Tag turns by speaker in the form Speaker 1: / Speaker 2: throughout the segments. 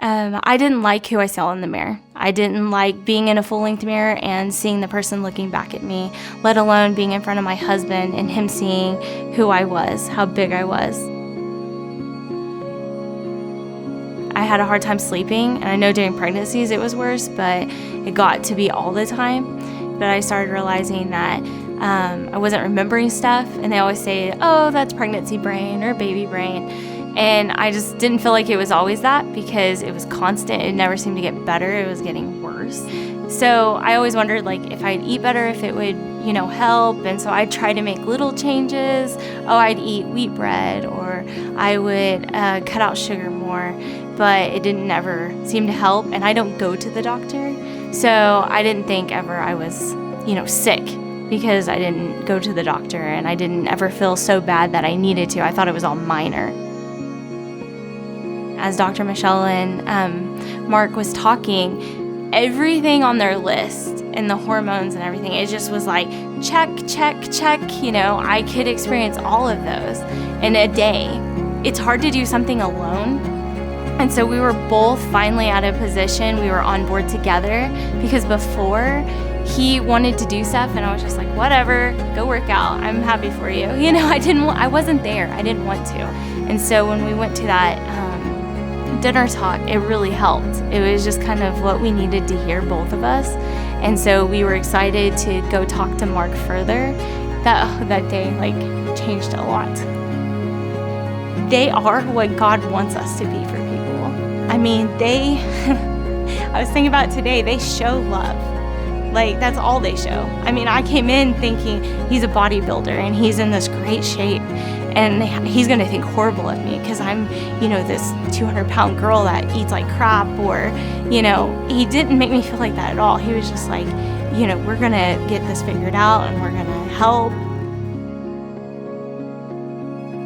Speaker 1: I didn't like who I saw in the mirror. I didn't like being in a full-length mirror and seeing the person looking back at me, let alone being in front of my husband and him seeing who I was, how big I was. I had a hard time sleeping, and I know during pregnancies it was worse, but it got to be all the time. But I started realizing that I wasn't remembering stuff, and they always say, oh, that's pregnancy brain or baby brain. And I just didn't feel like it was always that, because it was constant. It never seemed to get better. It was getting worse. So I always wondered, like, if I'd eat better, if it would, help. And so I'd try to make little changes. Oh, I'd eat wheat bread, or I would cut out sugar more, but it didn't never seem to help. And I don't go to the doctor. So I didn't think ever I was, sick, because I didn't go to the doctor, and I didn't ever feel so bad that I needed to. I thought it was all minor. As Dr. Michelle and Mark was talking, everything on their list and the hormones and everything, it just was like, check, check, check. I could experience all of those in a day. It's hard to do something alone. And so we were both finally at a position, we were on board together, because before he wanted to do stuff and I was just like, whatever, go work out. I'm happy for you. I wasn't there. I didn't want to. And so when we went to that dinner talk, it really helped. It was just kind of what we needed to hear, both of us. And so we were excited to go talk to Mark further. That day changed a lot. They are what God wants us to be for people. I was thinking about it today, they show love. That's all they show. I came in thinking he's a bodybuilder and he's in this great shape, and he's gonna think horrible of me because I'm, this 200-pound girl that eats like crap, or, he didn't make me feel like that at all. He was just like, we're gonna get this figured out and we're gonna help.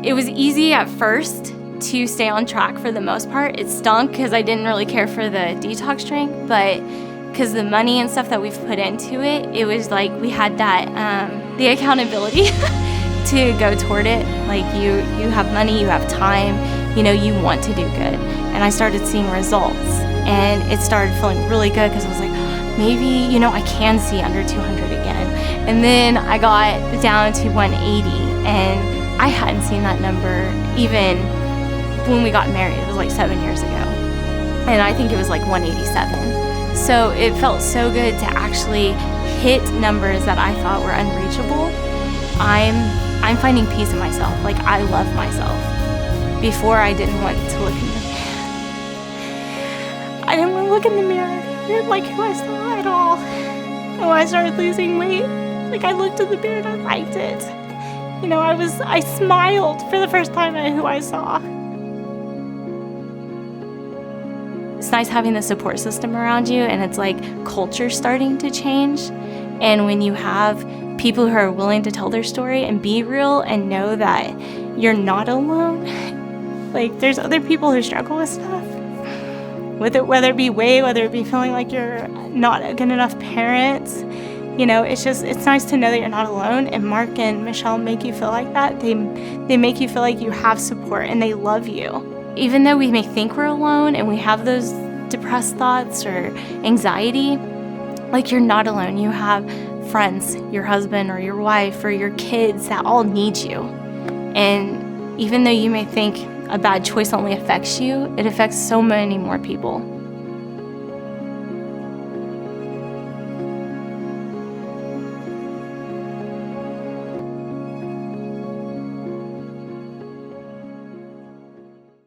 Speaker 1: It was easy at first to stay on track for the most part. It stunk because I didn't really care for the detox drink, but because the money and stuff that we've put into it, it was like we had that, the accountability to go toward it. You have money, you have time, you want to do good. And I started seeing results, and it started feeling really good because I was like, maybe, I can see under 200 again. And then I got down to 180, and I hadn't seen that number even when we got married. It was like 7 years ago. And I think it was like 187. So it felt so good to actually hit numbers that I thought were unreachable. I'm finding peace in myself. I love myself. Before, I didn't want to look in the mirror. I didn't want to look in the mirror. I didn't like who I saw at all. And when I started losing weight, I looked in the mirror and I liked it. I smiled for the first time at who I saw. It's nice having the support system around you, and it's like culture starting to change. And when you have people who are willing to tell their story and be real and know that you're not alone, there's other people who struggle with stuff, with it, whether it be weight, whether it be feeling like you're not a good enough parent. It's nice to know that you're not alone. And Mark and Michelle make you feel like that. They make you feel like you have support and they love you. Even though we may think we're alone and we have those depressed thoughts or anxiety, you're not alone. You have friends, your husband or your wife or your kids that all need you. And even though you may think a bad choice only affects you, it affects so many more people.